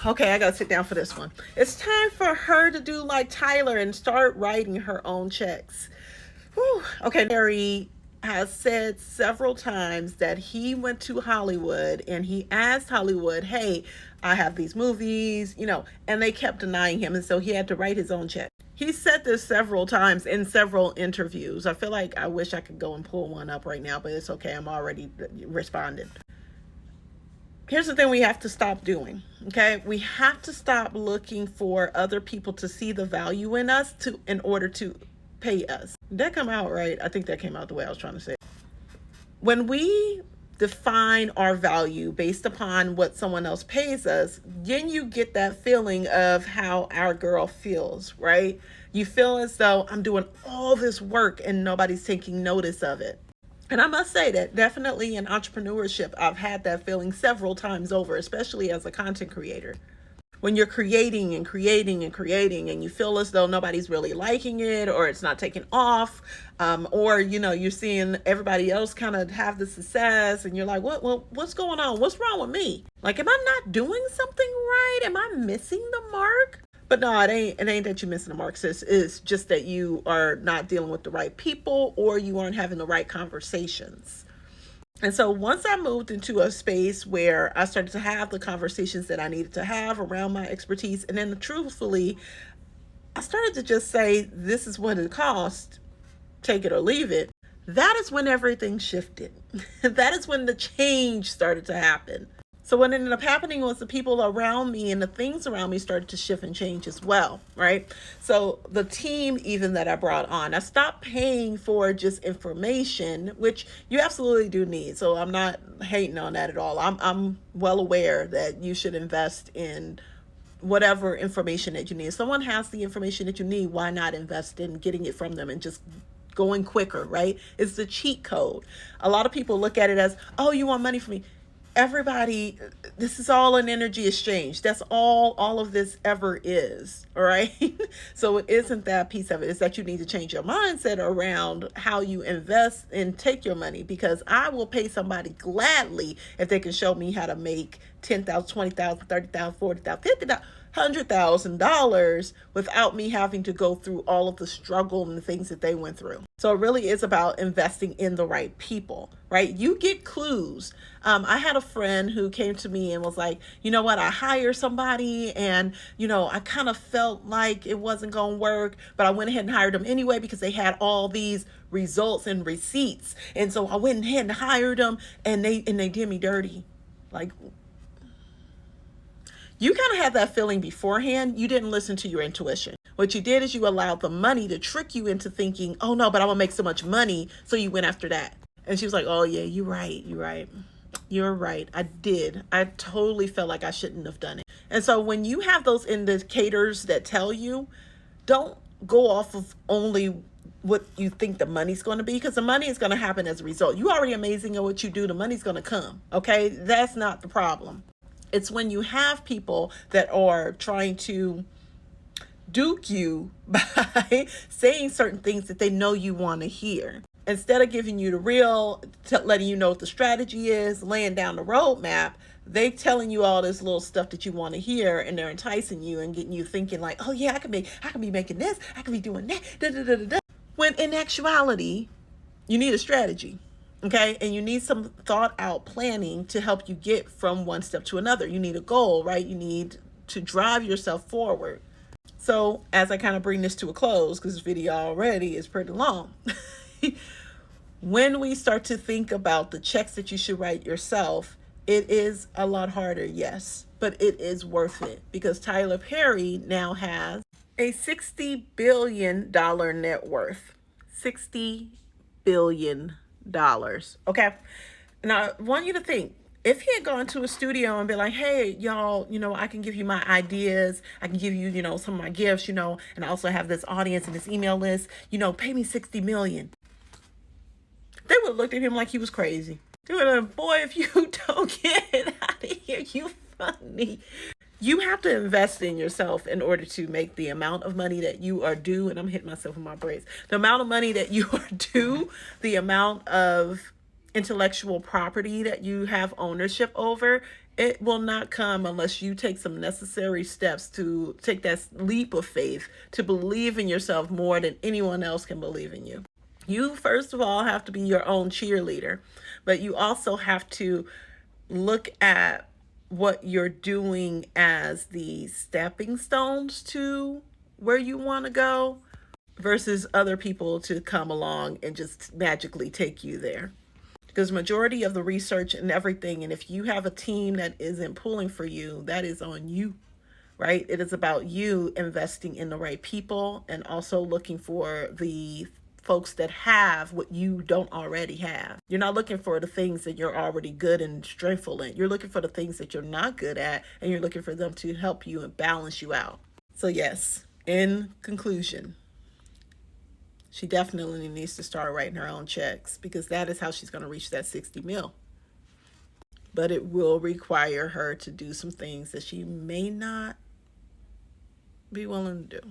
Okay, I gotta sit down for this one. It's time for her to do like Tyler and start writing her own checks. Whew. Okay, Harry has said several times that he went to Hollywood and he asked Hollywood, hey, I have these movies, and they kept denying him. And so he had to write his own check. He said this several times in several interviews. I feel like I wish I could go and pull one up right now, but it's okay. I'm already responding. Here's the thing we have to stop doing, okay? We have to stop looking for other people to see the value in us in order to pay us. Did that come out right? I think that came out the way I was trying to say. When we define our value based upon what someone else pays us, then you get that feeling of how our girl feels, right? You feel as though I'm doing all this work and nobody's taking notice of it. And I must say that definitely in entrepreneurship, I've had that feeling several times over, especially as a content creator. When you're creating and creating and creating and you feel as though nobody's really liking it or it's not taking off, or, you're seeing everybody else kind of have the success and you're like, what's going on? What's wrong with me? Like, am I not doing something right? Am I missing the mark? But no, it ain't that you're missing the mark, sis. It's just that you are not dealing with the right people or you aren't having the right conversations. And so once I moved into a space where I started to have the conversations that I needed to have around my expertise, and then truthfully, I started to just say, this is what it costs, take it or leave it. That is when everything shifted. That is when the change started to happen. So what ended up happening was the people around me and the things around me started to shift and change as well, right? So the team even that I brought on, I stopped paying for just information, which you absolutely do need. So I'm not hating on that at all. I'm well aware that you should invest in whatever information that you need. If someone has the information that you need, why not invest in getting it from them and just going quicker, right? It's the cheat code. A lot of people look at it as, oh, you want money from me. Everybody, this is all an energy exchange. That's all of this ever is. All right. So it isn't that piece of it. It's that you need to change your mindset around how you invest and take your money, because I will pay somebody gladly if they can show me how to make $10,000, $20,000, $30,000, $40,000, $50,000. $100,000 without me having to go through all of the struggle and the things that they went through. So it really is about investing in the right people, right? You get clues. I had a friend who came to me and was like, you know what? I hired somebody and, I kind of felt like it wasn't going to work, but I went ahead and hired them anyway because they had all these results and receipts. And so I went ahead and hired them and they did me dirty. Like, you kind of had that feeling beforehand. You didn't listen to your intuition. What you did is you allowed the money to trick you into thinking, oh no, but I'm gonna make so much money. So you went after that. And she was like, oh yeah, you're right. I did. I totally felt like I shouldn't have done it. And so when you have those indicators that tell you, don't go off of only what you think the money's going to be, because the money is going to happen as a result. You're already amazing at what you do. The money's going to come. Okay. That's not the problem. It's when you have people that are trying to duke you by saying certain things that they know you want to hear. Instead of giving you the real, letting you know what the strategy is, laying down the roadmap, they telling you all this little stuff that you want to hear, and they're enticing you and getting you thinking like, oh yeah, I can be making this, I can be doing that, da, da, da, da, da. When in actuality, you need a strategy. Okay. And you need some thought out planning to help you get from one step to another. You need a goal, right? You need to drive yourself forward. So as I kind of bring this to a close, because this video already is pretty long, when we start to think about the checks that you should write yourself, it is a lot harder. Yes, but it is worth it, because Tyler Perry now has a $60 billion net worth. $60 billion. Okay. Now I want you to think, if he had gone to a studio and be like, hey, y'all, I can give you my ideas. I can give you, some of my gifts, and I also have this audience and this email list, pay me 60 million. They would have looked at him like he was crazy. They would have, boy, if you don't get out of here, you funny. You have to invest in yourself in order to make the amount of money that you are due. And I'm hitting myself with my braids. The amount of money that you are due, the amount of intellectual property that you have ownership over, It will not come unless you take some necessary steps to take that leap of faith to believe in yourself more than anyone else can believe in you. You, first of all, have to be your own cheerleader, but you also have to look at what you're doing as the stepping stones to where you want to go versus other people to come along and just magically take you there. Because majority of the research and everything, and if you have a team that isn't pulling for you, that is on you, right? It is about you investing in the right people and also looking for the folks that have what you don't already have. You're not looking for the things that you're already good and strengthful in. You're looking for the things that you're not good at, and you're looking for them to help you and balance you out. So yes, in conclusion, she definitely needs to start writing her own checks because that is how she's going to reach that 60 mil. But it will require her to do some things that she may not be willing to do.